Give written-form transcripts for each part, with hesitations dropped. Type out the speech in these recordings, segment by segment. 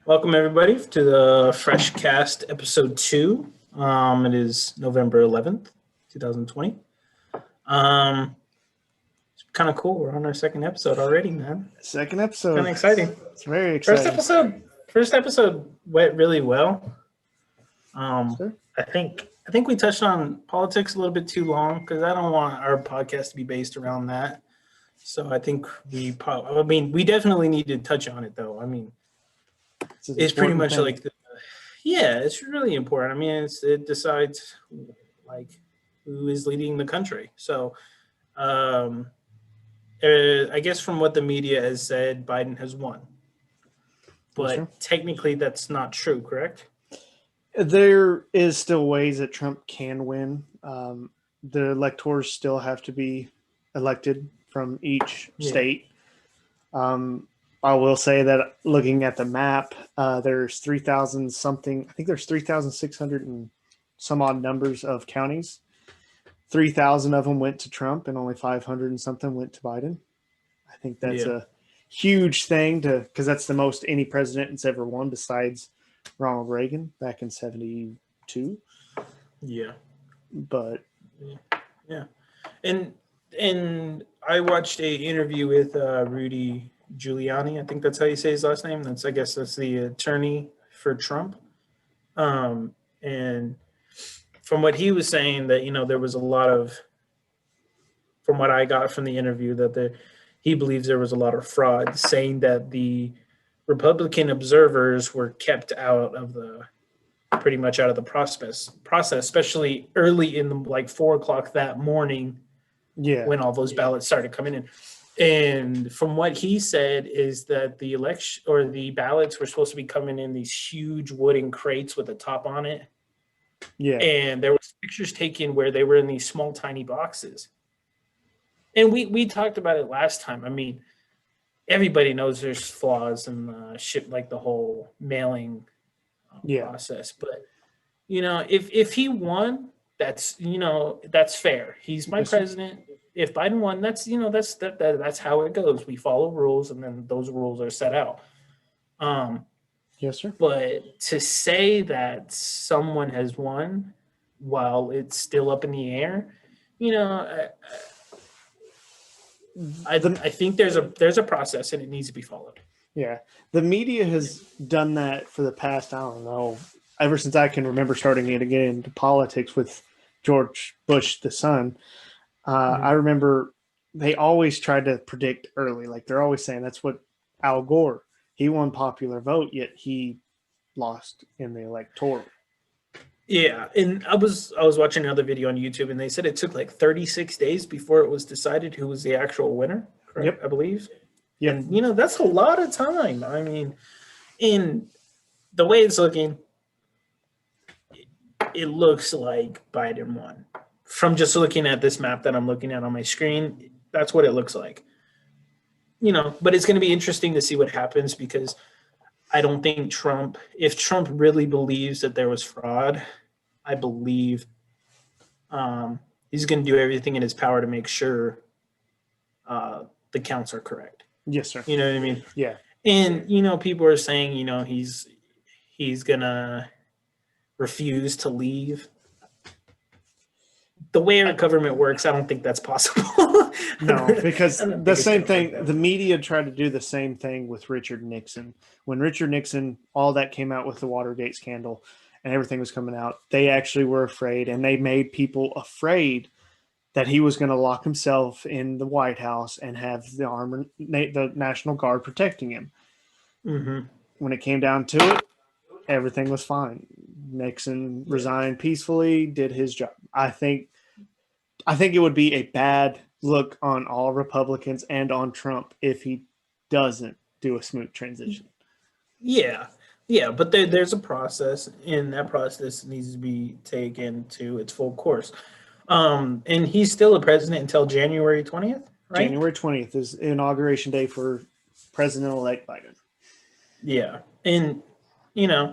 Welcome everybody to the Fresh Cast episode 2. It is November 11th, 2020. It's kind of cool. We're on our second episode already, man. Second episode. Kind of exciting. It's very First exciting. episode went really well. Sure. I think we touched on politics a little bit too long because I don't want our podcast to be based around that. So I think we definitely need to touch on it though. I mean, it's pretty much like it's really important. I mean, it decides like who is leading the country. So I guess from what the media has said, Biden has won. But technically that's not true, correct? There is still ways that Trump can win. The electors still have to be elected from each state. I will say that looking at the map, there's 3,000 something. I think there's 3,600 and some odd numbers of counties. 3,000 of them went to Trump, and only 500 and something went to Biden. I think that's a huge thing because that's the most any president has ever won besides Ronald Reagan back in 1972. Yeah, but and I watched a interview with Rudy Giuliani. I think that's how you say his last name. I guess that's the attorney for Trump. And from what he was saying, that there was a lot of, from what I got from the interview, that he believes there was a lot of fraud, saying that the Republican observers were kept pretty much out of the process, especially early in the 4 o'clock that morning. Yeah, when all those ballots started coming in. And from what he said is that the election or the ballots were supposed to be coming in these huge wooden crates with a top on it. Yeah. And there was pictures taken where they were in these small, tiny boxes. And we talked about it last time. I mean, everybody knows there's flaws in the whole mailing process. But, if he won, that's fair. He's my president. If Biden won, that's how it goes. We follow rules, and then those rules are set out. Yes, sir. But to say that someone has won while it's still up in the air, I think there's a process and it needs to be followed. Yeah, the media has done that for the past, I don't know, ever since I can remember starting to get into politics with George Bush, the son. I remember they always tried to predict early. Like they're always saying that's what Al Gore, he won popular vote, yet he lost in the electoral. Yeah, and I was watching another video on YouTube, and they said it took 36 days before it was decided who was the actual winner. Correct? Yep. I believe. Yep. And that's a lot of time. I mean, in the way it's looking, it looks like Biden won. From just looking at this map that I'm looking at on my screen, that's what it looks like. But it's going to be interesting to see what happens because I don't think if Trump really believes that there was fraud, I believe he's going to do everything in his power to make sure the counts are correct. Yes, sir. You know what I mean? Yeah. And, people are saying, he's going to refuse to leave. The way our government works, I don't think that's possible. No, because the same thing, the media tried to do the same thing with Richard Nixon. When Richard Nixon, all that came out with the Watergate scandal and everything was coming out, they actually were afraid, and they made people afraid that he was going to lock himself in the White House and have the National Guard protecting him. Mm-hmm. When it came down to it, everything was fine. Nixon resigned peacefully, did his job. I think it would be a bad look on all Republicans and on Trump if he doesn't do a smooth transition. Yeah, but there's a process, and that process needs to be taken to its full course. And he's still a president until January 20th, right? January 20th is inauguration day for President-elect Biden. Yeah, and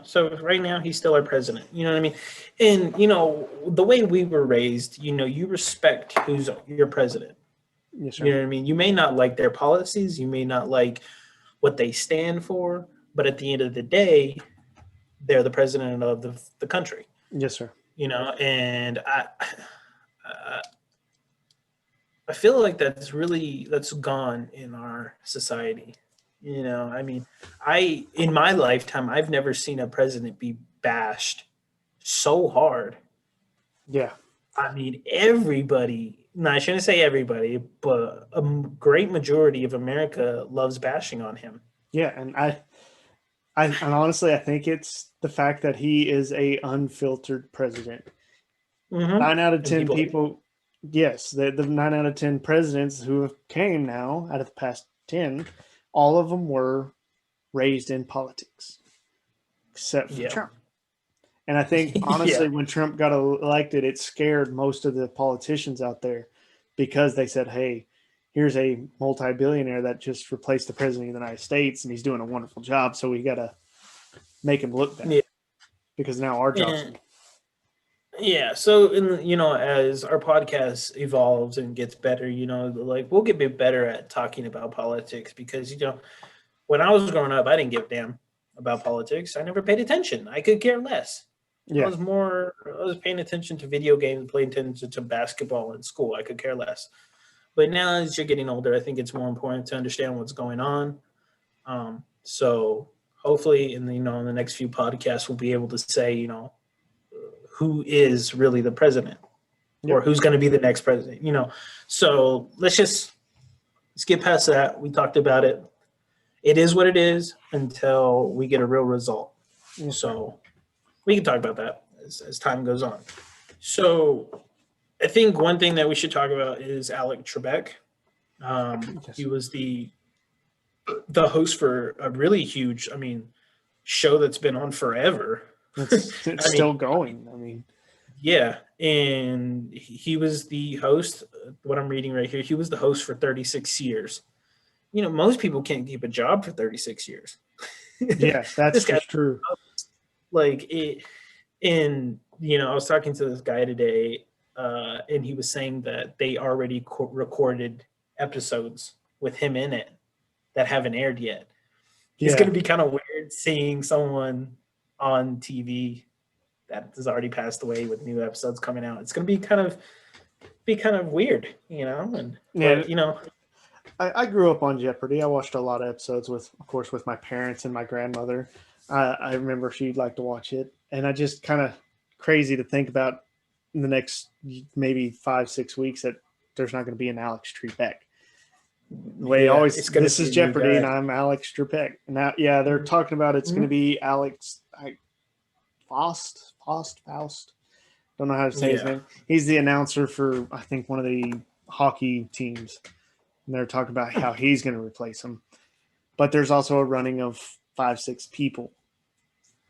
so right now he's still our president. You know what I mean? And the way we were raised, you respect who's your president. Yes, sir. You know what I mean? You may not like their policies, you may not like what they stand for, but at the end of the day, they're the president of the country, Yes, sir. and I feel like that's gone in our society. I mean, in my lifetime, I've never seen a president be bashed so hard. Yeah. I mean, everybody, no, I shouldn't say everybody, but a great majority of America loves bashing on him. Yeah, and and honestly, I think it's the fact that he is a unfiltered president. Mm-hmm. 9 out of 10 people, yes, the 9 out of 10 presidents who have came now out of the past 10, all of them were raised in politics, except for Trump. And I think, honestly, when Trump got elected, it scared most of the politicians out there because they said, hey, here's a multi-billionaire that just replaced the president of the United States, and he's doing a wonderful job, so we got to make him look bad because now our job's Yeah. So, as our podcast evolves and gets better, like we'll get better at talking about politics because, when I was growing up, I didn't give a damn about politics. I never paid attention. I could care less. Yeah. I was paying attention to video games, paying attention to basketball in school. I could care less. But now as you're getting older, I think it's more important to understand what's going on. So hopefully in the next few podcasts, we'll be able to say, who is really the president or who's going to be the next president, So let's get past that. We talked about it. It is what it is until we get a real result. So we can talk about that as time goes on. So I think one thing that we should talk about is Alex Trebek. He was the host for a really huge, show that's been on forever. It's still going. Yeah, and he was the host. What I'm reading right here, he was the host for 36 years. Most people can't keep a job for 36 years. Yeah, that's true. Like it, and I was talking to this guy today, and he was saying that they already recorded episodes with him in it that haven't aired yet. It's going to be kind of weird seeing someone on TV that has already passed away with new episodes coming out. It's going to be kind of weird, And I grew up on Jeopardy. I watched a lot of episodes with my parents and my grandmother. I remember she'd like to watch it, and I just kind of crazy to think about in the next maybe 5-6 weeks that there's not going to be an Alex Trebek. The way this is Jeopardy, and I'm Alex Trebek. Now, they're talking about it's going to be Alex Faust. Don't know how to say his name. He's the announcer for I think one of the hockey teams, and they're talking about how he's going to replace him. But there's also a running of 5-6 people.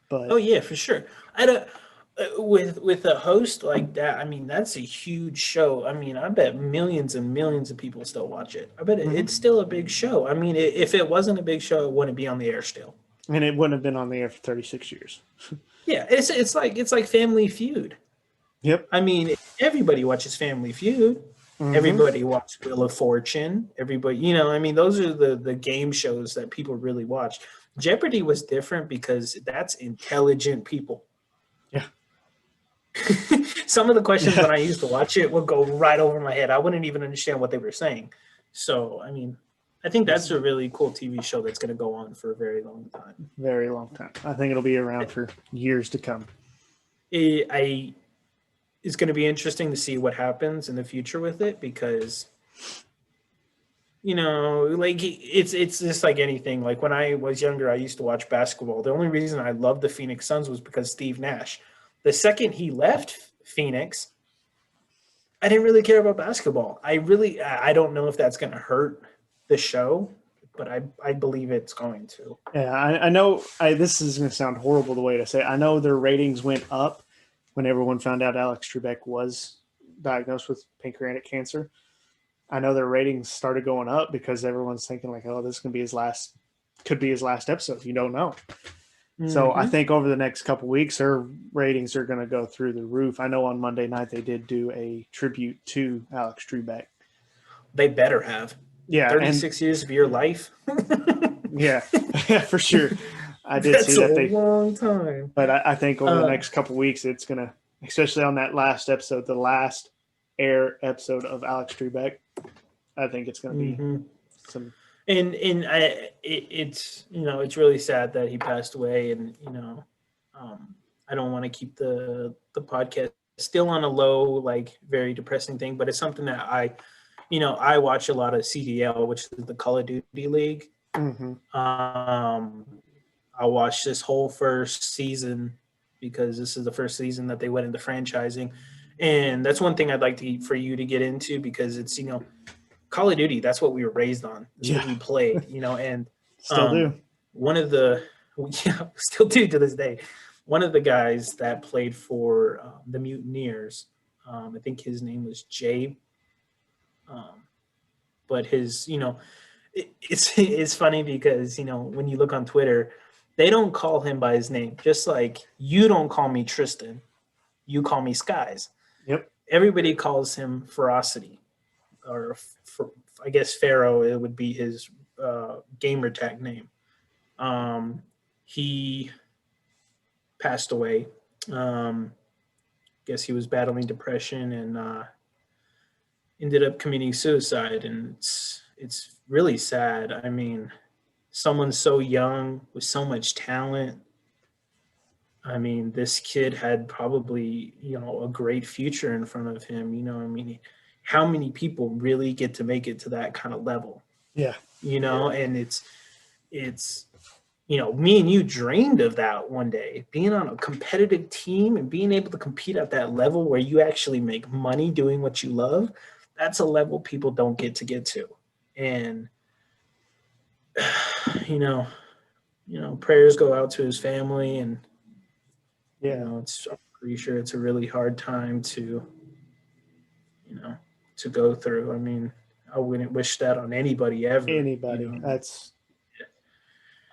But for sure. I don't. With a host like that, that's a huge show. I bet millions and millions of people still watch it. I bet it's still a big show. If it wasn't a big show, it wouldn't be on the air still. And it wouldn't have been on the air for 36 years. Yeah, it's like Family Feud. Yep. Everybody watches Family Feud. Mm-hmm. Everybody watches Wheel of Fortune. Everybody, those are the game shows that people really watch. Jeopardy was different because that's intelligent people. Yeah. Some of the questions when I used to watch it would go right over my head. I wouldn't even understand what they were saying. So, I think that's a really cool TV show that's going to go on for a very long time. Very long time. I think it'll be around for years to come. It's going to be interesting to see what happens in the future with it because, it's just like anything. Like when I was younger, I used to watch basketball. The only reason I loved the Phoenix Suns was because Steve Nash. The second he left Phoenix, I didn't really care about basketball. I don't know if that's going to hurt the show, but I believe it's going to. Yeah, I know this is going to sound horrible the way to say it. I know their ratings went up when everyone found out Alex Trebek was diagnosed with pancreatic cancer. I know their ratings started going up because everyone's thinking like, oh, this could be his last episode. You don't know. Mm-hmm. So I think over the next couple of weeks, their ratings are going to go through the roof. I know on Monday night they did do a tribute to Alex Trebek. They better have. Yeah. 36 years of your life. Yeah, for sure. I did see that they, long time. but I think over the next couple weeks, it's gonna, especially on that last episode, the last air episode of Alex Trebek. I think it's gonna be some. And it's it's really sad that he passed away, and I don't want to keep the podcast still on a low, like very depressing thing, but it's something that I watch a lot of CDL, which is the Call of Duty League. I watched this whole first season because this is the first season that they went into franchising, and that's one thing I'd like for you to get into, because it's Call of Duty. That's what we were raised on. That's what we played. And Still do. One of the still do to this day. One of the guys that played for the Mutineers, I think his name was Jay. But his, it's funny because when you look on Twitter, they don't call him by his name. Just like you don't call me Tristan, you call me Skies. Yep. Everybody calls him Ferocity, or I guess Pharaoh. It would be his gamer tag name. He passed away. Guess he was battling depression and ended up committing suicide, and it's really sad. I mean, someone so young with so much talent. I mean, this kid had probably a great future in front of him. I mean, how many people really get to make it to that kind of level? Yeah. And it's me and you dreamed of that one day, being on a competitive team and being able to compete at that level where you actually make money doing what you love. That's a level people don't get to. And, prayers go out to his family, and, I'm pretty sure it's a really hard time to go through. I mean, I wouldn't wish that on anybody ever. Anybody. That's.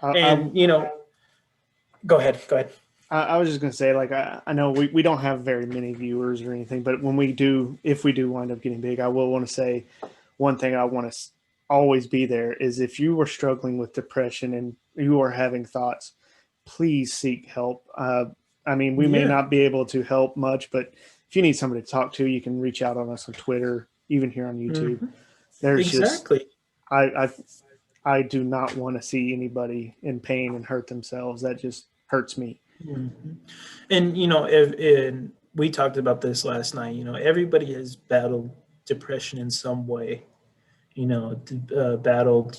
And go ahead. I was just going to say, like, I know we don't have very many viewers or anything, but if we do wind up getting big, I will want to say one thing I want to always be there is if you are struggling with depression and you are having thoughts, please seek help. I mean, we may not be able to help much, but if you need somebody to talk to, you can reach out on us on Twitter, even here on YouTube. There's exactly. I do not want to see anybody in pain and hurt themselves. That just hurts me. And and we talked about this last night. Everybody has battled depression in some way. Battled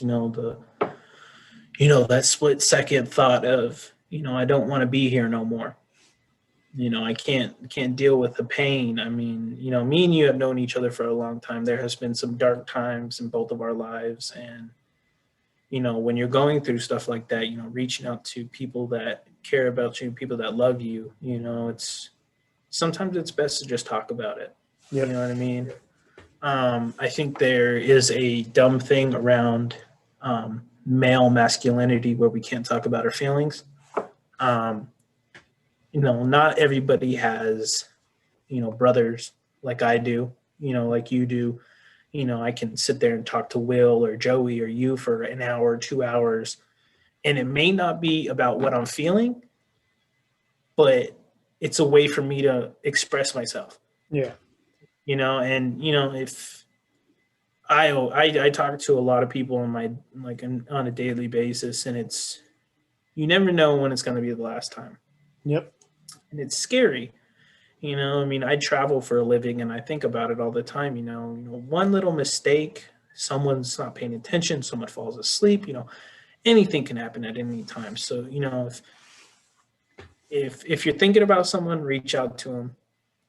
that split second thought of I don't want to be here no more. I can't deal with the pain. I mean, me and you have known each other for a long time. There has been some dark times in both of our lives, and when you're going through stuff like that, reaching out to people that care about you, people that love you, sometimes it's best to just talk about it. Yep. You know what I mean? I think there is a dumb thing around male masculinity where we can't talk about our feelings. Not everybody has, brothers like I do, like you do. I can sit there and talk to Will or Joey or you for an hour, 2 hours, and it may not be about what I'm feeling, but it's a way for me to express myself. Yeah. If I talk to a lot of people on a daily basis, and you never know when it's going to be the last time. Yep. And it's scary. I mean, I travel for a living, and I think about it all the time. One little mistake, someone's not paying attention, someone falls asleep. Anything can happen at any time. So, if you're thinking about someone, reach out to them.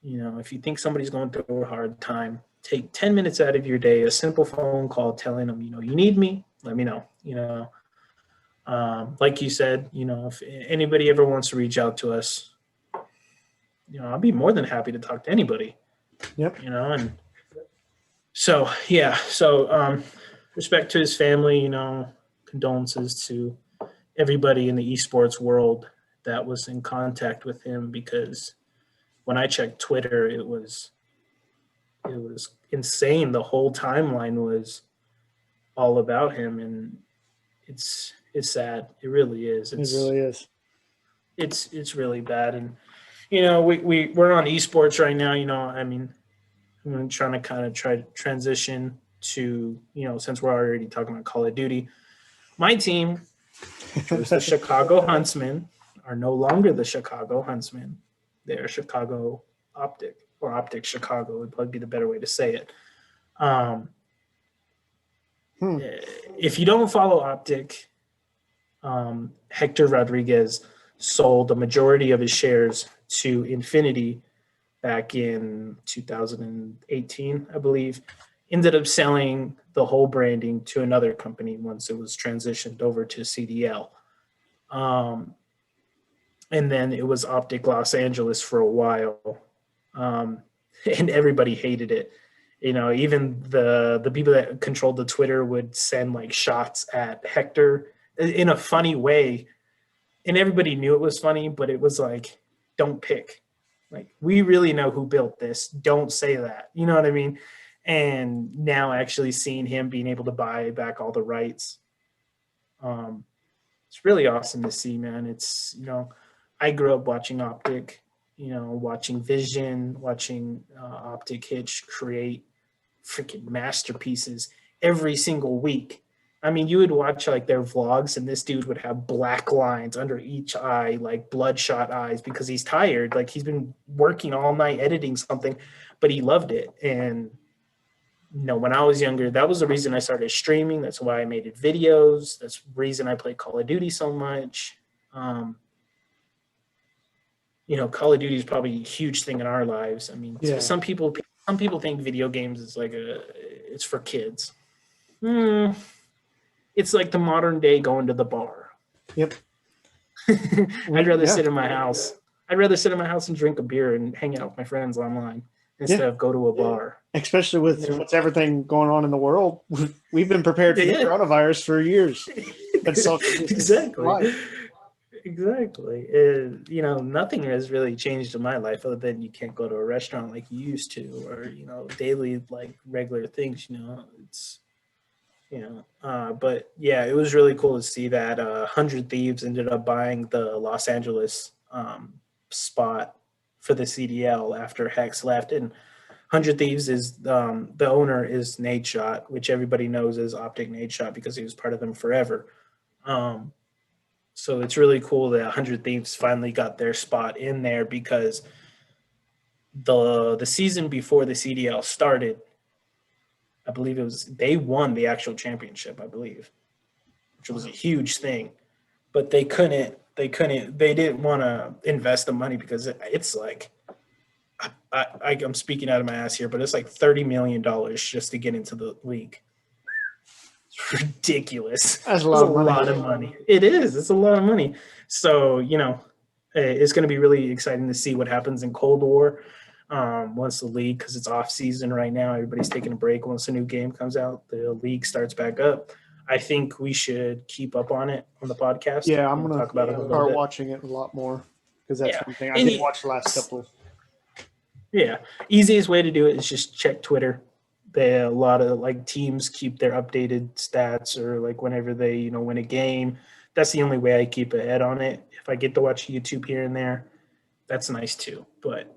If you think somebody's going through a hard time, take 10 minutes out of your day, a simple phone call telling them, you need me, let me know. Like you said, if anybody ever wants to reach out to us, I'll be more than happy to talk to anybody. Yep. And so, yeah. So, respect to his family, condolences to everybody in the esports world that was in contact with him, because when I checked Twitter, it was insane. The whole timeline was all about him, and it's It's sad. It really is. It really is. It's really bad. And we're on esports right now. I mean, I'm trying to try to transition to, since we're already talking about Call of Duty. My team, which was the Chicago Huntsmen, are no longer the Chicago Huntsmen. They're Chicago Optic, or Optic Chicago would probably be the better way to say it. If you don't follow Optic, Hector Rodriguez sold the majority of his shares to Infinity back in 2018, I believe. Ended up selling the whole branding to another company once it was transitioned over to CDL. And then it was Optic Los Angeles for a while. And everybody hated it. Even the people that controlled the Twitter would send like shots at Hector in a funny way. And everybody knew it was funny, but it was like, don't pick. Like, we really know who built this. Don't say that. You know what I mean? And now actually seeing him being able to buy back all the rights, it's really awesome to see, man. It's, I grew up watching Optic, watching Vision, watching Optic Hitch create freaking masterpieces every single week. I mean, you would watch like their vlogs, and this dude would have black lines under each eye, like bloodshot eyes, because he's tired. Like, he's been working all night editing something, but he loved it. And when I was younger, that was the reason I started streaming. That's why I made videos. That's the reason I play Call of Duty so much. Call of Duty is probably a huge thing in our lives. I mean, some people think video games is like it's for kids. It's like the modern day going to the bar. Yep. I'd rather sit in my house. I'd rather sit in my house and drink a beer and hang out with my friends online instead of go to a bar. Especially with what's everything going on in the world. We've been prepared for the coronavirus for years. Exactly. Exactly. Nothing has really changed in my life other than you can't go to a restaurant like you used to, or, daily, like regular things, it's, but yeah, it was really cool to see that 100 Thieves ended up buying the Los Angeles spot for the CDL after Hex left. And 100 Thieves is the owner is Nadeshot, which everybody knows as Optic Nadeshot because he was part of them forever. So it's really cool that 100 Thieves finally got their spot in there, because the season before the CDL started, I believe they won the actual championship, I believe, which was a huge thing. But they didn't want to invest the money because it's like, I'm speaking out of my ass here, but it's like $30 million just to get into the league. It's ridiculous. That's a lot of money. It is. It's a lot of money. So, it's going to be really exciting to see what happens in Cold War once the league, because it's off season right now. Everybody's taking a break. Once a new game comes out, the league starts back up. I think we should keep up on it on the podcast. Yeah, I'm going to talk about it start watching it a lot more, because that's one thing I did watch the last couple. Yeah. Easiest way to do it is just check Twitter. A lot of like teams keep their updated stats, or like whenever they, win a game. That's the only way I keep ahead on it. If I get to watch YouTube here and there, that's nice too. But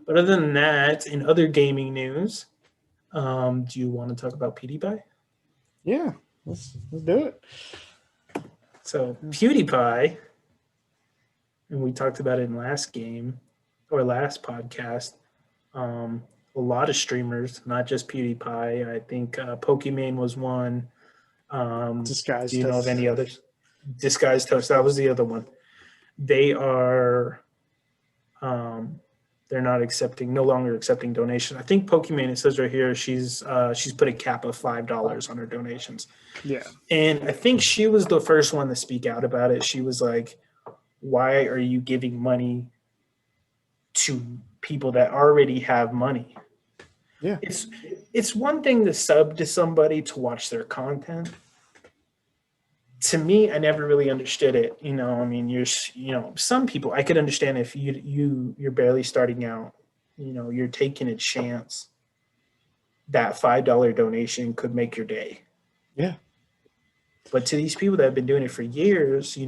other than that, in other gaming news, do you want to talk about PewDiePie? Yeah, let's do it. So PewDiePie, and we talked about it in last podcast. A lot of streamers, not just PewDiePie. I think Pokimane was one. Disguised do you know Toast. of any others? Disguised Toast, that was the other one. They are they're no longer accepting donations. I think Pokimane, it says right here, she's put a cap of $5 on her donations. Yeah. And I think she was the first one to speak out about it. She was like, why are you giving money to people that already have money? Yeah. It's one thing to sub to somebody to watch their content. To me, I never really understood it. I mean, some people I could understand if you're barely starting out, you're taking a chance that $5 donation could make your day. Yeah. But to these people that have been doing it for years,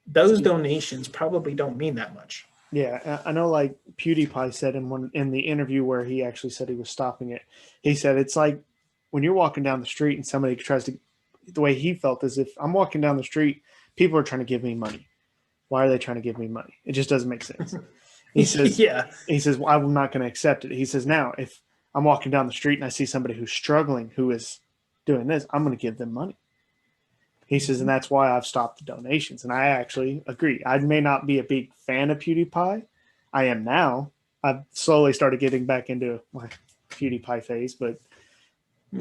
those donations probably don't mean that much. Yeah, I know. Like PewDiePie said in the interview where he actually said he was stopping it. He said it's like when you're walking down the street and somebody tries to. The way he felt is if I'm walking down the street, people are trying to give me money. Why are they trying to give me money? It just doesn't make sense. He says, Yeah. He says, well, I'm not going to accept it. He says, now if I'm walking down the street and I see somebody who's struggling, who is doing this, I'm going to give them money. He says, and that's why I've stopped the donations. And I actually agree. I may not be a big fan of PewDiePie. I am now. I've slowly started getting back into my PewDiePie phase, but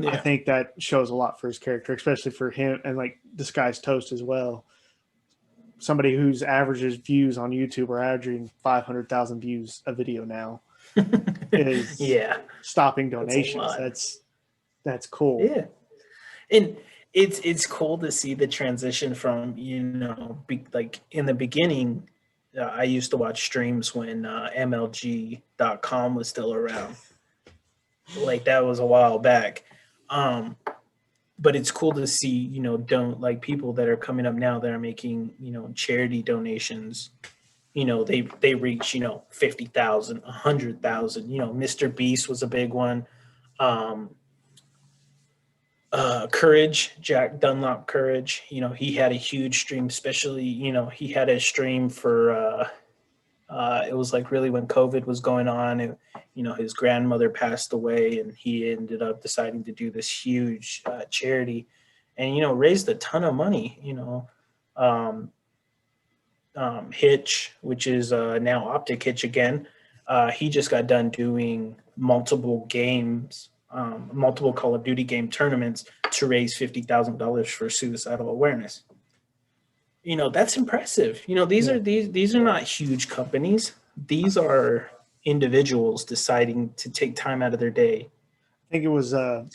I think that shows a lot for his character, especially for him and like Disguised Toast as well. Somebody whose averages views on YouTube are averaging 500,000 views a video now is stopping donations. That's cool. Yeah. And it's cool to see the transition from, like in the beginning, I used to watch streams when MLG.com was still around. Like that was a while back. But it's cool to see, people that are coming up now that are making, charity donations. They reach, 50,000, 100,000. Mr. Beast was a big one. Courage, Jack Dunlop Courage, he had a huge stream, especially, he had a stream for it was like really when COVID was going on, and his grandmother passed away, and he ended up deciding to do this huge charity, and raised a ton of money. Hitch, which is now Optic Hitch again, he just got done doing multiple games, multiple Call of Duty game tournaments to raise $50,000 for suicidal awareness. That's impressive. These are not huge companies. These are individuals deciding to take time out of their day. I think it was the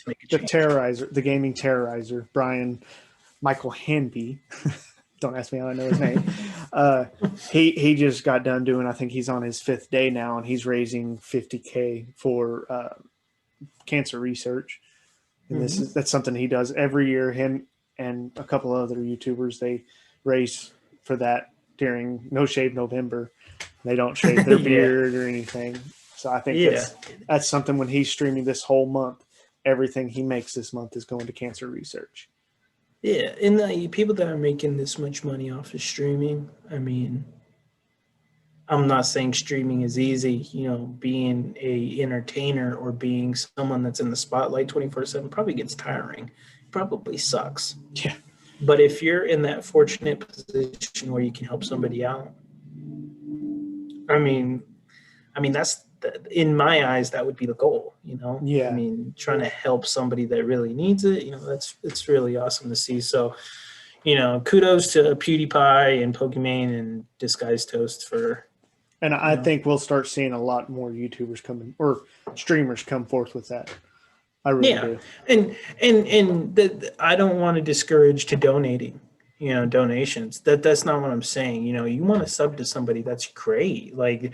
gaming terrorizer, Brian Michael Hanby. Don't ask me how I know his name. He just got done doing, I think he's on his 5th day now, and he's raising $50K for cancer research. And that's something he does every year. Him and a couple of other YouTubers, they race for that during No Shave November. They don't shave their beard or anything. So I think that's something when he's streaming this whole month, everything he makes this month is going to cancer research. Yeah, and the people that are making this much money off of streaming, I mean, I'm not saying streaming is easy. Being a entertainer or being someone that's in the spotlight 24/7 probably gets tiring. Probably sucks. Yeah. But if you're in that fortunate position where you can help somebody out, I mean, that's in my eyes, that would be the goal, Yeah. I mean, trying to help somebody that really needs it, it's really awesome to see. So, kudos to PewDiePie and Pokimane and Disguised Toast for. And I think we'll start seeing a lot more YouTubers coming or streamers come forth with that. I really do. And I don't want to discourage to donating, donations. That's not what I'm saying. You want to sub to somebody, that's great. Like,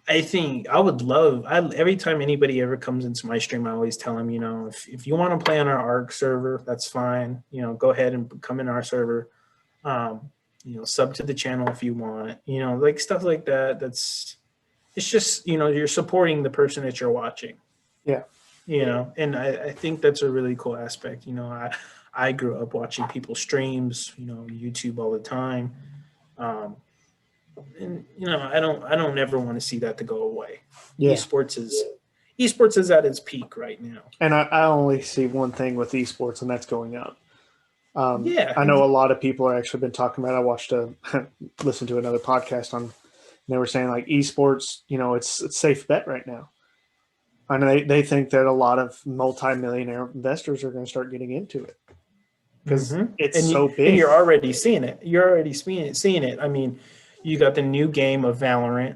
I think I would love, every time anybody ever comes into my stream, I always tell them, if you want to play on our ARC server, that's fine. Go ahead and come in our server. Sub to the channel if you want, like stuff like that. It's just, you're supporting the person that you're watching. Yeah. And I think that's a really cool aspect. I grew up watching people streams, YouTube all the time. And I don't ever want to see that to go away. Yeah. Esports is at its peak right now. And I only see one thing with esports, and that's going up. I know a lot of people are actually been talking about. I listened to another podcast and they were saying like esports, it's a safe bet right now. And they think that a lot of multi-millionaire investors are going to start getting into it because it's so big. And you're already seeing it. Seeing it. I mean, you got the new game of Valorant,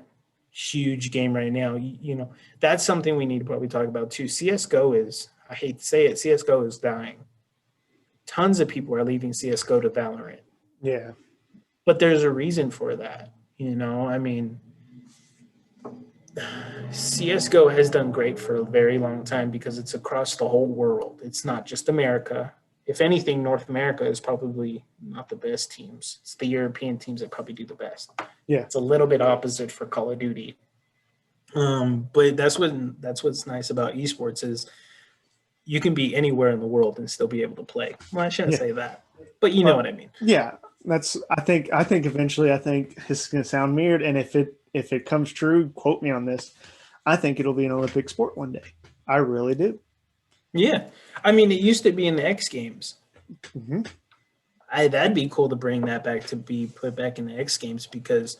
huge game right now. That's something we need to probably talk about too. CSGO is, I hate to say it, CSGO is dying. Tons of people are leaving CSGO to Valorant. Yeah. But there's a reason for that. I mean, CSGO has done great for a very long time because it's across the whole world. It's not just America. if anything, North America is probably not the best teams. It's the European teams that probably do the best. Yeah. It's a little bit opposite for Call of Duty. But that's what's nice about esports is you can be anywhere in the world and still be able to play. Well, I shouldn't Yeah. say that, but you know what I mean. Yeah, that's. I think eventually, I think this is going to sound weird, and if it comes true, quote me on this. I think it'll be an Olympic sport one day. I really do. Yeah, I mean, it used to be in the X Games. Mm-hmm. That'd be cool to bring that back to be put back in the X Games because,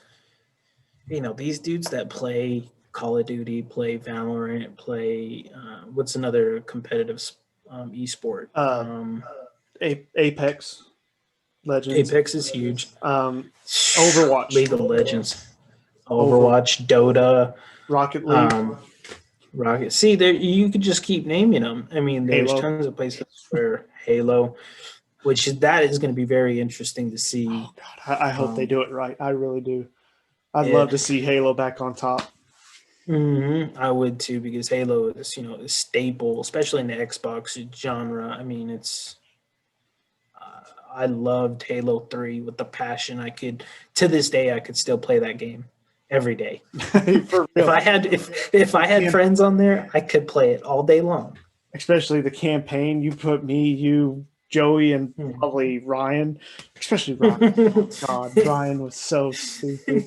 these dudes that play Call of Duty, play Valorant, play what's another competitive esport? Apex Legends. Apex is huge. Overwatch. League of Legends. Overwatch, Dota, Rocket League. Rocket. See, there you could just keep naming them. I mean, there's Halo. tons of places where Halo, that is going to be very interesting to see. Oh God, I hope they do it right. I really do. I'd Yeah. love to see Halo back on top. I would too, because Halo is a staple, especially in the Xbox genre. I mean, it's. I loved Halo 3 with the passion. To this day, I could still play that game every day. For If real. I had friends on there, I could play it all day long. Especially the campaign. You put me, you, Joey, and probably Ryan. Especially Ryan. God, Ryan was so stupid.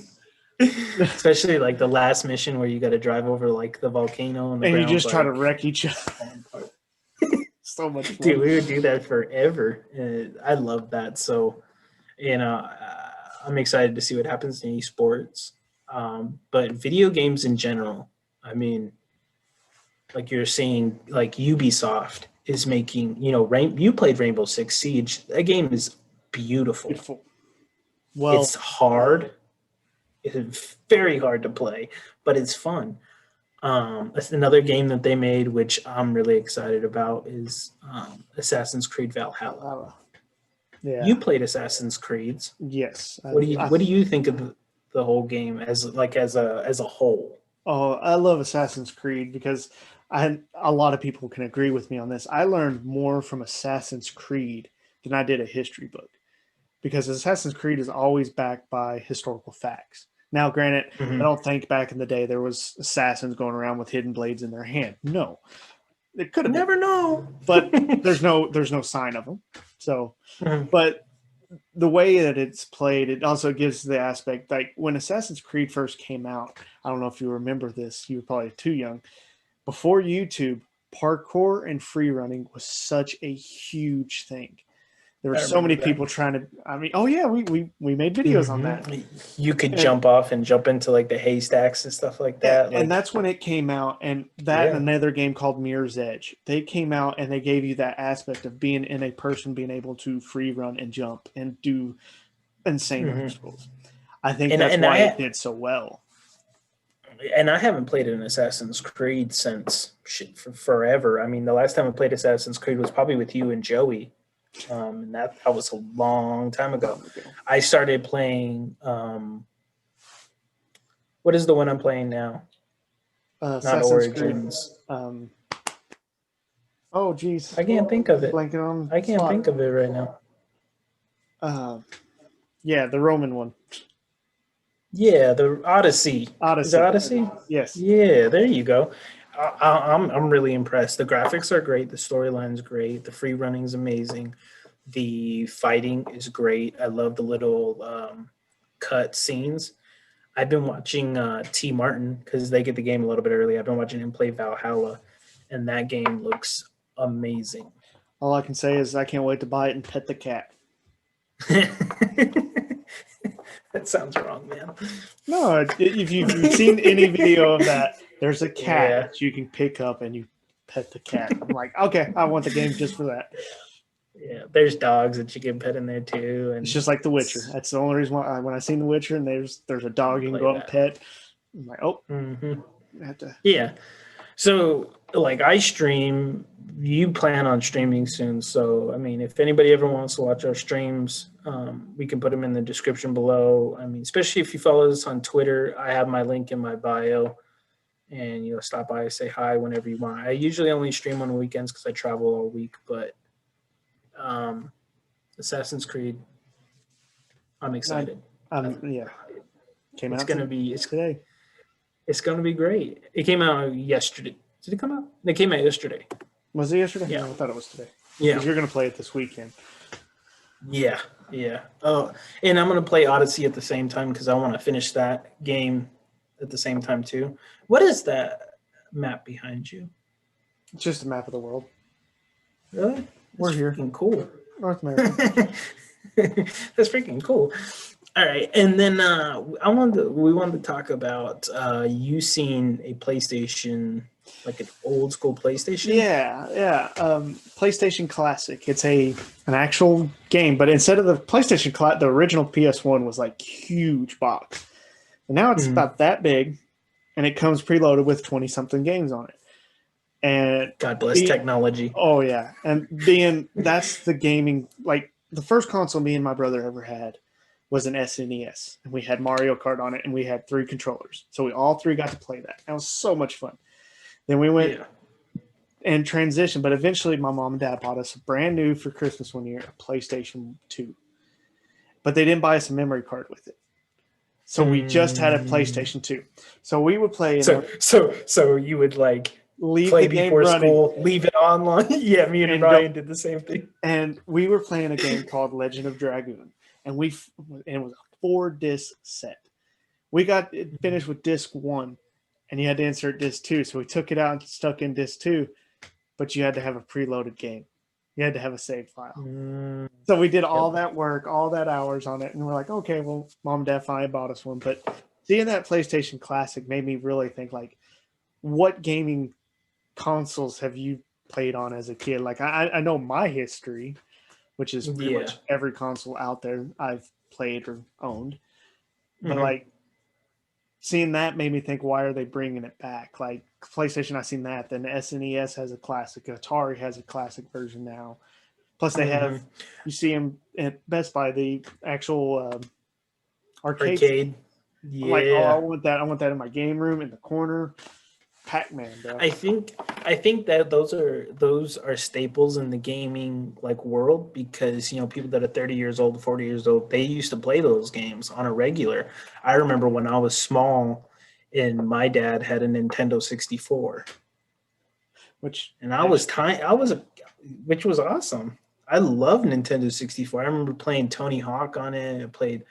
Especially like the last mission where you got to drive over like the volcano and you just try to wreck each other. So much fun. Dude, we would do that forever. I love that. So, I'm excited to see what happens in esports. But video games in general, I mean, like you're saying, like Ubisoft is making, you played Rainbow Six Siege. That game is beautiful. Beautiful. Well, It's hard. It's very hard to play, but it's fun. That's another game that they made, which I'm really excited about, is Assassin's Creed Valhalla. yeah. You played Assassin's Creeds. Yes. What do you think of the whole game as a whole? Oh, I love Assassin's Creed because a lot of people can agree with me on this. I learned more from Assassin's Creed than I did a history book because Assassin's Creed is always backed by historical facts. Now, granted, I don't think back in the day there was assassins going around with hidden blades in their hand. No, it could have Never know. but there's no sign of them. So, but the way that it's played, it also gives the aspect like when Assassin's Creed first came out. I don't know if you remember this. You were probably too young. Before YouTube, parkour and free running was such a huge thing. There were so many people trying to. I mean, oh yeah, we made videos on that. You could jump off and jump into like the haystacks and stuff like that. And that's when it came out. And that and another game called Mirror's Edge. They came out and they gave you that aspect of being in a person being able to free run and jump and do insane obstacles. I think that's why it did so well. And I haven't played an Assassin's Creed since forever. I mean, the last time I played Assassin's Creed was probably with you and Joey. And that was a long time ago. I started playing what is the one I'm playing now? Not Origins. Oh geez. I can't think of it. I can't think of it right now. Yeah, the Roman one. Yeah, the Odyssey. Is it Odyssey? Yes. Yeah, there you go. I'm really impressed. The graphics are great. The storyline's great. The free running's amazing. The fighting is great. I love the little cut scenes. I've been watching T. Martin because they get the game a little bit early. I've been watching him play Valhalla, and that game looks amazing. All I can say is I can't wait to buy it and pet the cat. That sounds wrong, man. No, if you've seen any video of that, there's a cat that you can pick up and you pet the cat. I'm like, okay, I want the game just for that. Yeah, there's dogs that you can pet in there too, and it's just like The Witcher. That's the only reason why when I seen The Witcher and there's a dog you can go up and pet. I'm like, oh, I have to. Yeah. So like I stream. You plan on streaming soon, so I mean, if anybody ever wants to watch our streams, we can put them in the description below. I mean, especially if you follow us on Twitter, I have my link in my bio, and stop by, say hi whenever you want. I usually only stream on weekends because I travel all week, but Um, Assassin's Creed. I'm excited. Yeah, came It's out gonna be today. it's gonna be great. It came out yesterday. Did it come out? It came out yesterday. Was it yesterday? Yeah. No, I thought it was today. Yeah. Because you're going to play it this weekend. Yeah. Yeah. Oh, and I'm gonna play Odyssey at the same time because I want to finish that game at the same time too. What is that map behind you? It's just a map of the world. Really? We're That's here. freaking cool. North America. That's freaking cool. All right, and then we wanted to talk about you seeing a PlayStation, like an old school PlayStation. Yeah. PlayStation Classic. It's an actual game, but instead of the PlayStation Classic, the original PS1 was like huge box, and now it's about that big, and it comes preloaded with 20 something games on it. And God bless technology. Oh yeah, and that's the gaming, like the first console me and my brother ever had was an SNES, and we had Mario Kart on it, and we had 3 controllers, so we all 3 got to play that. That was so much fun. Then we went and transitioned, but eventually my mom and dad bought us a brand new for Christmas one year, a PlayStation 2, but they didn't buy us a memory card with it, so we just had a PlayStation 2. So we would play. So you would like leave play the game before running. school, leave it online. Yeah, me and Ryan did the same thing. And we were playing a game called Legend of Dragoon, and it was a 4-disc set. We got it finished with disc 1, and you had to insert disc 2. So we took it out and stuck in disc 2, but you had to have a preloaded game. You had to have a save file. So we did all that work, all that hours on it, and we're like, okay, well, mom and dad finally bought us one. But seeing that PlayStation Classic made me really think, like, what gaming consoles have you played on as a kid? Like, I know my history, which is pretty much every console out there I've played or owned. But like, seeing that made me think, why are they bringing it back? Like PlayStation, I've seen that. Then the SNES has a classic. Atari has a classic version now. Plus, they have, you see them at Best Buy, the actual arcade. Yeah. I'm like, oh, I want that. I want that in my game room in the corner. Pac-Man, bro. I think that those are staples in the gaming like world, because people that are 30 years old, 40 years old, they used to play those games on a regular. I remember when I was small and my dad had a Nintendo 64. Which was awesome. I love Nintendo 64. I remember playing Tony Hawk on it. I played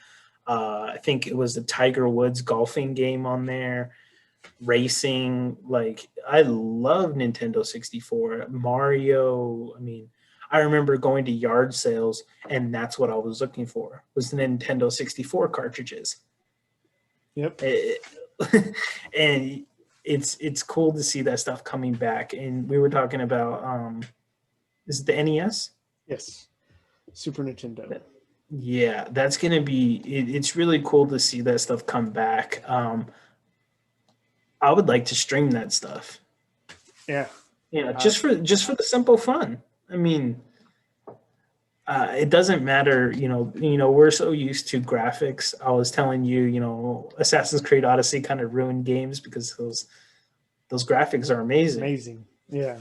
I think it was the Tiger Woods golfing game on there. Racing, like I love Nintendo 64. Mario, I remember going to yard sales and that's what I was looking for, was the Nintendo 64 cartridges. Yep. And it's cool to see that stuff coming back. And we were talking about is it the NES? Yes. Super Nintendo. Yeah, that's gonna be it's really cool to see that stuff come back. I would like to stream that stuff. Yeah. Just for the simple fun. It doesn't matter, we're so used to graphics. I was telling you, Assassin's Creed Odyssey kind of ruined games because those graphics are amazing. Amazing. Yeah.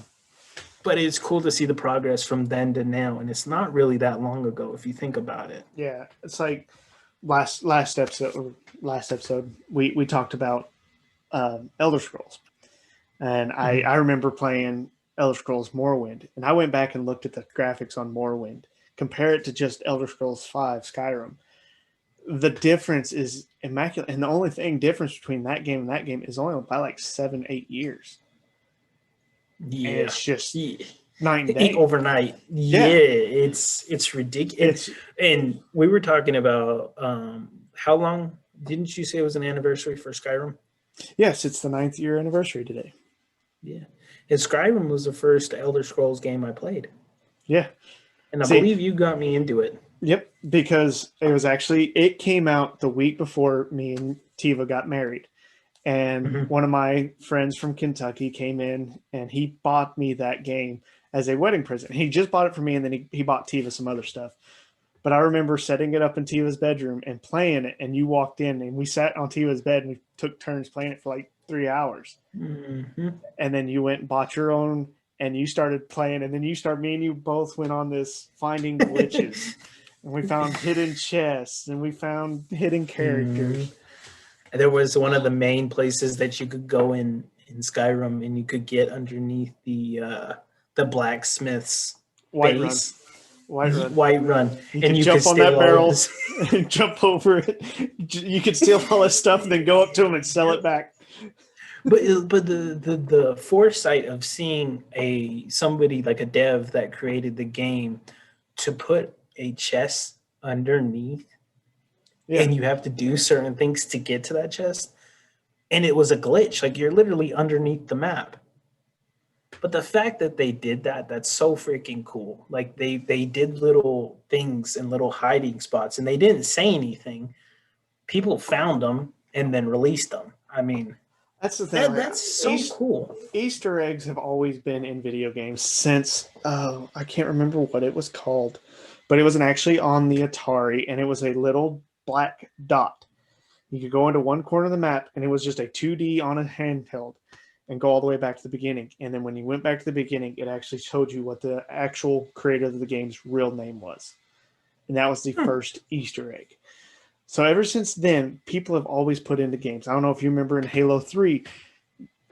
But it's cool to see the progress from then to now, and it's not really that long ago if you think about it. Yeah, it's like last episode we talked about Elder Scrolls, and I remember playing Elder Scrolls Morrowind, and I went back and looked at the graphics on Morrowind, compare it to just Elder Scrolls 5 Skyrim. The difference is immaculate, and the only difference between that game and that game is only by like 7-8 years. Yeah, and it's just night and day overnight. Yeah, it's ridiculous. And we were talking about how long didn't you say it was an anniversary for Skyrim? Yes, it's the 9th year anniversary today. Yeah. And Skyrim was the first Elder Scrolls game I played. Yeah. And I believe you got me into it. Yep, because it came out the week before me and Tiva got married. And one of my friends from Kentucky came in and he bought me that game as a wedding present. He just bought it for me, and then he bought Tiva some other stuff. But I remember setting it up in Tiva's bedroom and playing it, and you walked in and we sat on Tiva's bed and we took turns playing it for like 3 hours. And then you went and bought your own and you started playing, and then me and you both went on this finding glitches, and we found hidden chests, and we found hidden characters. There was one of the main places that you could go in Skyrim, and you could get underneath the blacksmith's Whiterun. base. Whiterun. Whiterun. And you could jump on that barrel and jump over it. You could steal all his stuff and then go up to him and sell it back. But the foresight of seeing somebody like a dev that created the game to put a chest underneath, and you have to do certain things to get to that chest, and it was a glitch. Like, you're literally underneath the map. But the fact that they did that's so freaking cool. Like, they did little things and little hiding spots, and they didn't say anything. People found them and then released them. I mean, that's the thing. That's so cool. Easter eggs have always been in video games since, I can't remember what it was called, but it wasn't actually on the Atari, and it was a little black dot. You could go into one corner of the map, and it was just a 2D on a handheld, and go all the way back to the beginning. And then when you went back to the beginning, it actually showed you what the actual creator of the game's real name was. And that was the first Easter egg. So ever since then, people have always put into games. I don't know if you remember in Halo 3,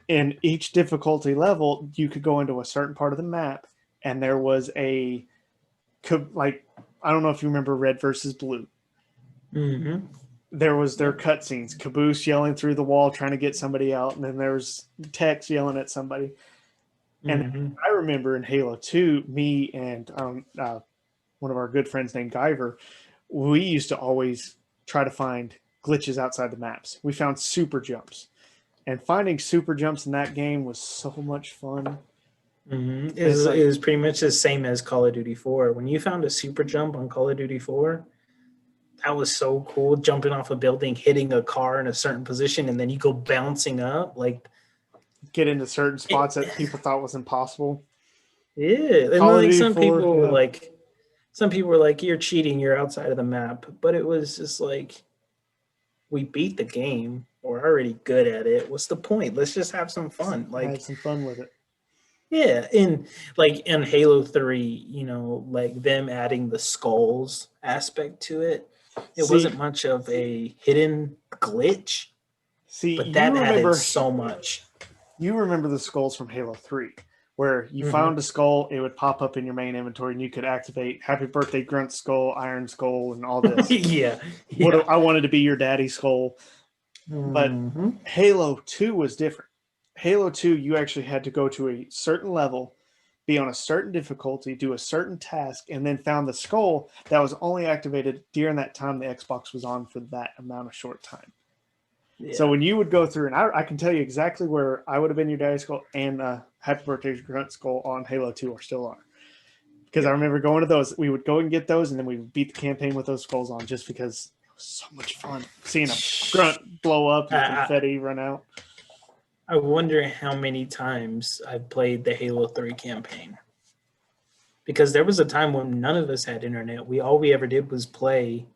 in each difficulty level, you could go into a certain part of the map, and there was I don't know if you remember Red versus Blue. Mm-hmm. There was their cutscenes, Caboose yelling through the wall trying to get somebody out, and then there was Tex yelling at somebody. And I remember in Halo 2, me and one of our good friends named Guyver, we used to always try to find glitches outside the maps. We found super jumps. And finding super jumps in that game was so much fun. Mm-hmm. It was pretty much the same as Call of Duty 4. When you found a super jump on Call of Duty 4, that was so cool. Jumping off a building, hitting a car in a certain position, and then you go bouncing up. Like, get into certain spots that people thought was impossible. Yeah. And like some people were like, you're cheating, you're outside of the map. But it was just like, we beat the game. We're already good at it. What's the point? Let's just have some fun. Like, have some fun with it. Yeah, in Halo 3, like them adding the skulls aspect to it, it wasn't much of a hidden glitch. But that added so much. You remember the skulls from Halo 3, where you found a skull, it would pop up in your main inventory, and you could activate Happy Birthday Grunt Skull, Iron Skull, and all this. Yeah. I wanted to be your daddy skull. But Halo 2 was different. Halo 2, you actually had to go to a certain level, be on a certain difficulty, do a certain task, and then found the skull that was only activated during that time the Xbox was on for that amount of short time. Yeah. So when you would go through, and I can tell you exactly where I would have been your daddy skull and Happy Birthday Grunt Skull on Halo 2 are still on. Because I remember going to those, we would go and get those, and then we would beat the campaign with those skulls on just because it was so much fun. Seeing a grunt blow up and confetti run out. I wonder how many times I've played the Halo 3 campaign. Because there was a time when none of us had internet. All we ever did was play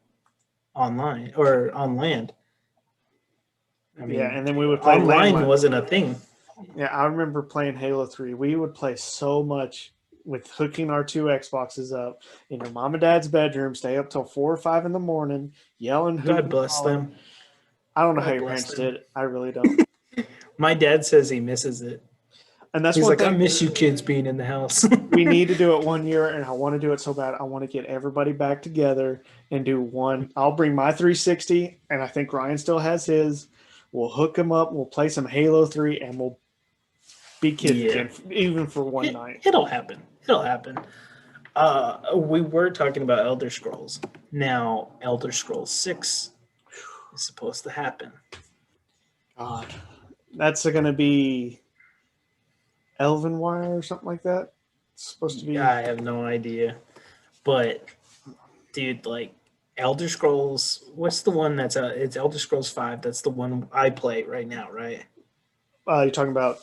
online or on land. I mean, and then we would play online wasn't a thing. Yeah, I remember playing Halo 3. We would play so much with hooking our two Xboxes up in your mom and dad's bedroom, stay up till 4 or 5 in the morning, yelling. God bless them. I don't know how your parents did it. I really don't. My dad says he misses it. And that's He's one like, thing. I miss you kids being in the house. We need to do it one year, and I want to do it so bad. I want to get everybody back together and do one. I'll bring my 360, and I think Ryan still has his. We'll hook him up. We'll play some Halo 3, and we'll be kids again, even for one night. It'll happen. It'll happen. We were talking about Elder Scrolls. Now, Elder Scrolls 6 is supposed to happen. God. That's going to be Elvenwire or something like that? It's supposed to be. I have no idea. But, dude, like, Elder Scrolls, what's the one that's it's Elder Scrolls 5. That's the one I play right now, right? You're talking about,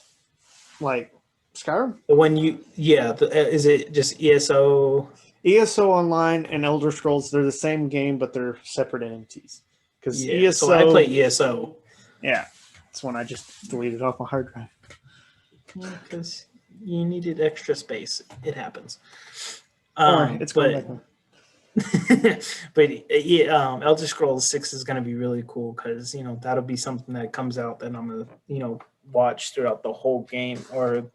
like, Skyrim? The one is it just ESO? ESO Online and Elder Scrolls, they're the same game, but they're separate entities. Because ESO. So I play ESO. Yeah. That's one I just deleted off my hard drive. Because you needed extra space. It happens. Don't worry, it's going back But on. but yeah, Elder Scrolls 6 is going to be really cool because that'll be something that comes out that I'm gonna watch throughout the whole game or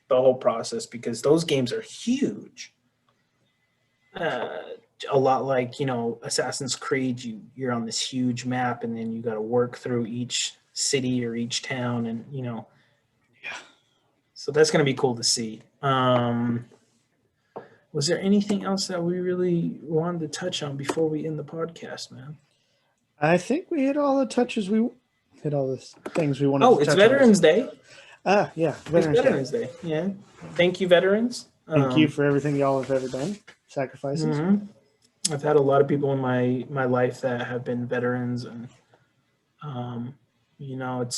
the whole process because those games are huge. Uh, a lot like Assassin's Creed, you're on this huge map and then you got to work through each city or each town, and Yeah. so that's going to be cool to see. Was there anything else that we really wanted to touch on before we end the podcast, man? I think we hit all the things we wanted Oh, to it's touch on. Veterans Day. Yeah, It's Veterans Day. Veterans Day. Yeah. Thank you, veterans. Thank you for everything y'all have ever done. Sacrifices. Mhm. I've had a lot of people in my life that have been veterans, and it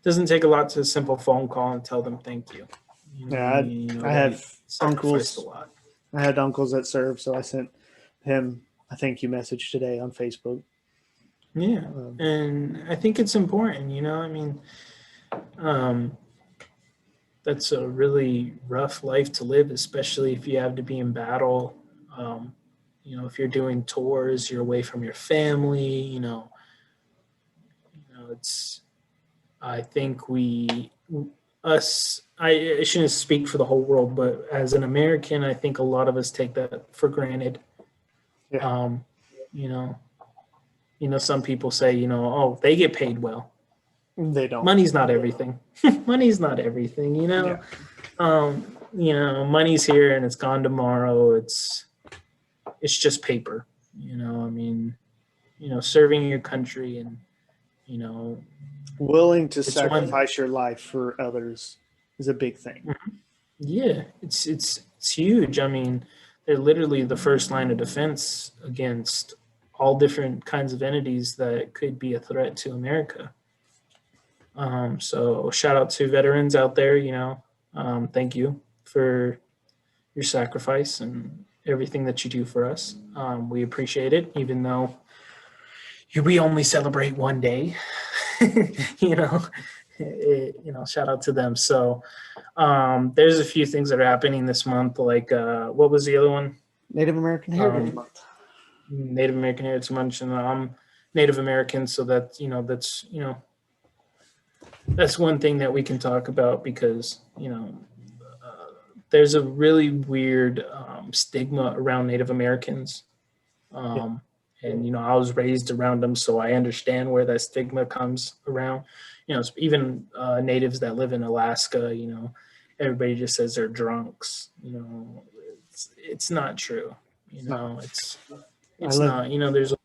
doesn't take a lot to a simple phone call and tell them thank you. Yeah, I have sacrificed uncles. a lot. I had uncles that served, so I sent him a thank you message today on Facebook. Yeah, and I think it's important. That's a really rough life to live, especially if you have to be in battle. If you're doing tours, you're away from your family. It's. I think I shouldn't speak for the whole world, but as an American, I think a lot of us take that for granted. Yeah. You know, some people say, oh, they get paid well. They don't. Money's not everything. Money's not everything, Yeah. Money's here and it's gone tomorrow. It's just paper. Serving your country and Willing to It's sacrifice your life for others is a big thing. yeah, it's huge. I mean, they're literally the first line of defense against all different kinds of entities that could be a threat to America. So shout out to veterans out there. Thank you for your sacrifice and everything that you do for us. We appreciate it, even though we only celebrate one day. Shout out to them. So there's a few things that are happening this month. Like what was the other one? Native American Heritage Month. Native American Heritage Month, and I'm Native American, so that's that's one thing that we can talk about because there's a really weird stigma around Native Americans, and I was raised around them, so I understand where that stigma comes around. Even natives that live in Alaska, everybody just says they're drunks. It's not true. It's not. There's a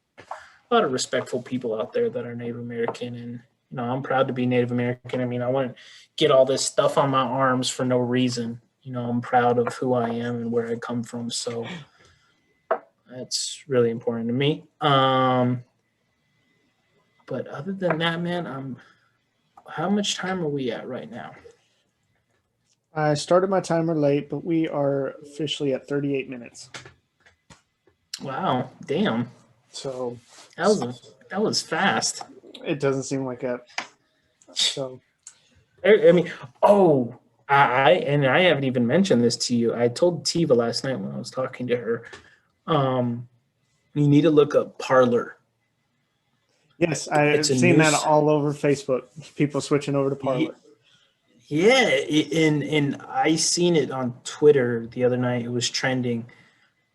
lot of respectful people out there that are Native American, and I'm proud to be Native American. I mean, I wouldn't get all this stuff on my arms for no reason. I'm proud of who I am and where I come from. So that's really important to me. But other than that, man, how much time are we at right now? I started my timer late, but we are officially at 38 minutes. Wow, damn. So that was fast. It doesn't seem like that. So I mean, I haven't even mentioned this to you. I told Tiva last night when I was talking to her. You need to look up Parler. Yes, I've seen that all over Facebook. People switching over to Parler. Yeah, and I seen it on Twitter the other night. It was trending,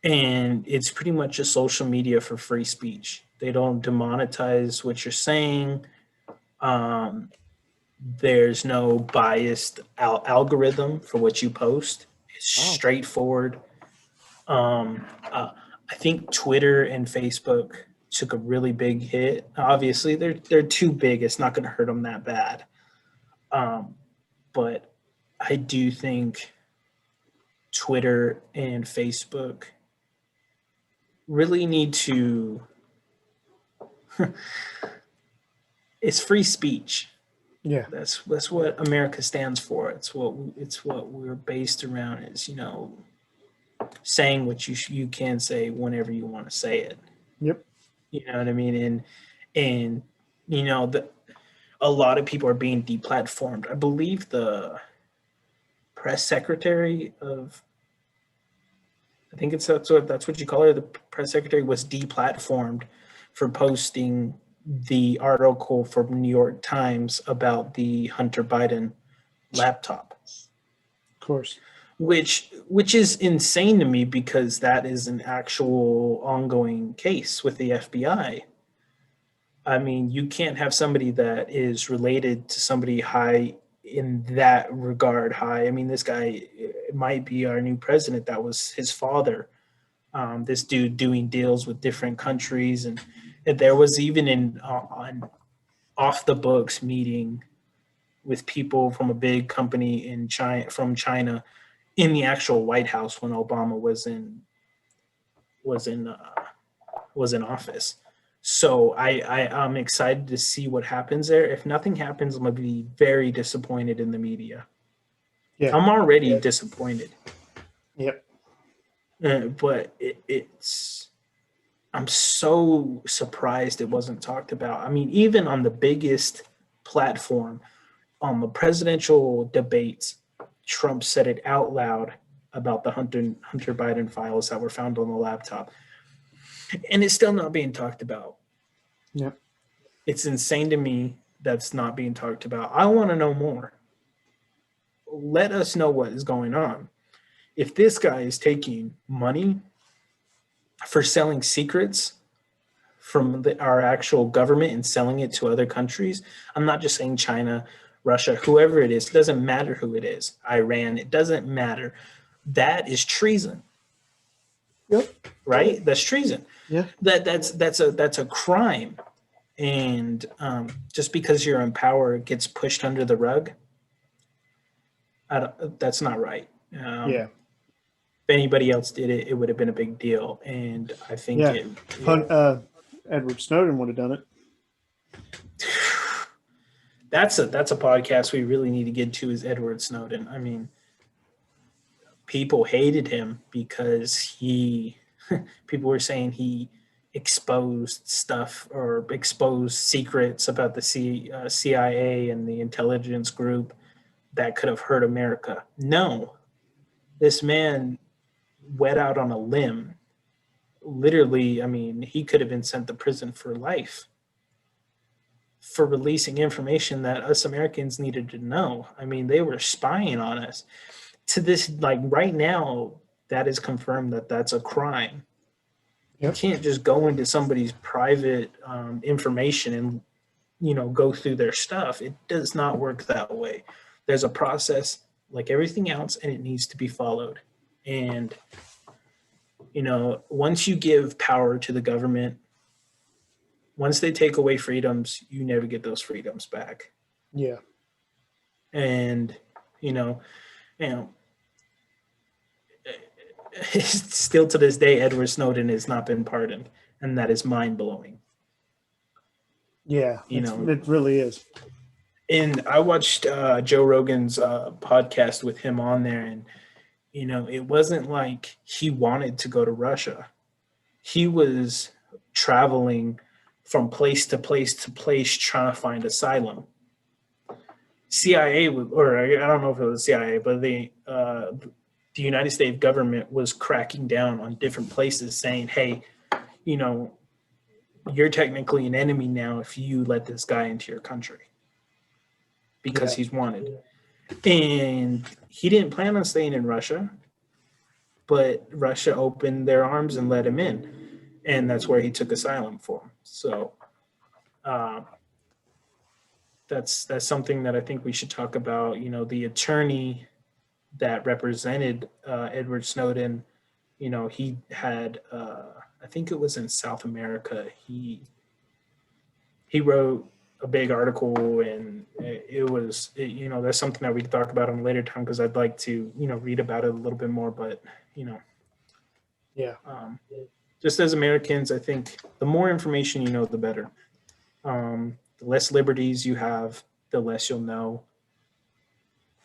and it's pretty much a social media for free speech. They don't demonetize what you're saying. There's no biased algorithm for what you post. It's straightforward. I think Twitter and Facebook took a really big hit. Obviously, they're too big. It's not going to hurt them that bad. But I do think Twitter and Facebook really need to. It's free speech. Yeah, that's what America stands for. It's what we're based around. Is saying what you can say whenever you want to say it. Yep. You know what I mean? And a lot of people are being deplatformed. I believe the press secretary of, I think that's what you call her. The press secretary was deplatformed for posting the article from New York Times about the Hunter Biden laptop, Of course. which is insane to me because that is an actual ongoing case with the FBI. I mean, you can't have somebody that is related to somebody high in that regard high. I mean, this guy might be our new president. That was his father. This dude doing deals with different countries, and there was even an off the books meeting with people from a big company in China in the actual White House when Obama was in office. So I'm excited to see what happens there. If nothing happens, I'm gonna be very disappointed in the media. Yeah. I'm already disappointed. Yep. But I'm so surprised it wasn't talked about. I mean, even on the biggest platform, on the presidential debates, Trump said it out loud about the Hunter Biden files that were found on the laptop. And it's still not being talked about. Yep. It's insane to me that's not being talked about. I want to know more. Let us know what is going on. If this guy is taking money for selling secrets from our actual government and selling it to other countries, I'm not just saying China, Russia, whoever it is, it doesn't matter who it is, Iran, it doesn't matter. That is treason. Yep. Right? That's treason. Yeah. That's a crime. And just because you're in power, it gets pushed under the rug. That's not right. Yeah. If anybody else did it, it would have been a big deal. And I think Yeah. Edward Snowden would have done it. That's a podcast we really need to get to is Edward Snowden. I mean, people hated him because people were saying he exposed stuff or exposed secrets about the CIA and the intelligence group that could have hurt America. No, this man went out on a limb. Literally, I mean, he could have been sent to prison for life for releasing information that us Americans needed to know. I mean, they were spying on us. To this, like right now, that is confirmed that that's a crime. Yep. You can't just go into somebody's private information and go through their stuff. It does not work that way. There's a process like everything else, and it needs to be followed. And once you give power to the government, once they take away freedoms, you never get those freedoms back. Yeah. And still to this day, Edward Snowden has not been pardoned, and that is mind blowing. Yeah, it really is. And I watched Joe Rogan's podcast with him on there, and it wasn't like he wanted to go to Russia. He was traveling from place to place to place trying to find asylum. CIA, or I don't know if it was CIA, but the United States government was cracking down on different places saying, hey, you're technically an enemy now if you let this guy into your country because he's wanted. And he didn't plan on staying in Russia, but Russia opened their arms and let him in. And that's where he took asylum for. So that's something that I think we should talk about. The attorney that represented Edward Snowden, he had, I think it was in South America. He wrote a big article, and it was that's something that we could talk about on a later time because I'd like to read about it a little bit more. But yeah. Just as Americans, I think the more information you know, the better. The less liberties you have, the less you'll know.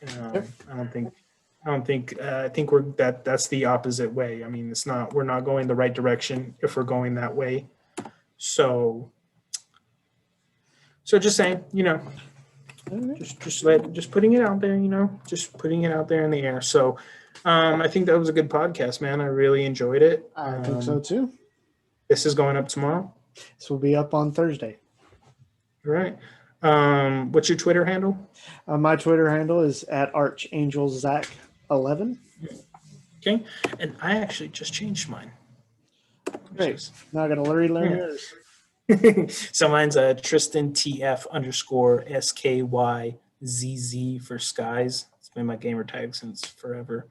I think that's the opposite way. I mean, we're not going the right direction if we're going that way. So just saying, just putting it out there, just putting it out there in the air. So I think that was a good podcast, man. I really enjoyed it. I think so too. This is going up tomorrow. This will be up on Thursday. All right. What's your Twitter handle? My Twitter handle is at ArchangelZach11. Okay. And I actually just changed mine. Great. Now I got to learn yours. So mine's Tristan TF _SKYZZ for skies. It's been my gamer tag since forever.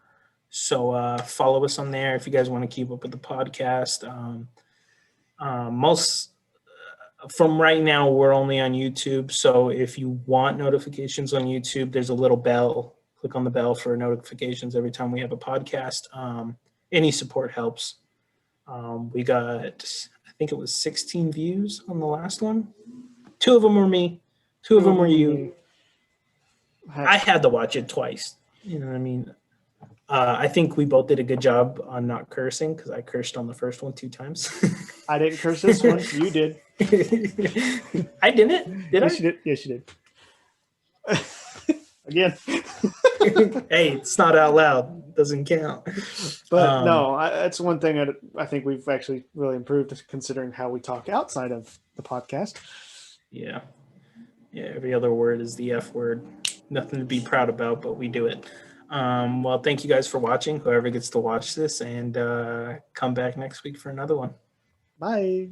So follow us on there if you guys want to keep up with the podcast. From right now, we're only on YouTube. So if you want notifications on YouTube, there's a little bell. Click on the bell for notifications every time we have a podcast. Any support helps. We got, I think it was 16 views on the last one. 2 of them were me. 2 of them were you. I had to watch it twice. You know what I mean? I think we both did a good job on not cursing because I cursed on the first one 2 times. I didn't curse this one. You did. I didn't. Did yes, I? You did. Yes, you did. Again. Hey, it's not out loud. Doesn't count. But no, that's one thing I think we've actually really improved considering how we talk outside of the podcast. Yeah. Every other word is the F word. Nothing to be proud about, but we do it. Well, thank you guys for watching, whoever gets to watch this, and come back next week for another one. Bye.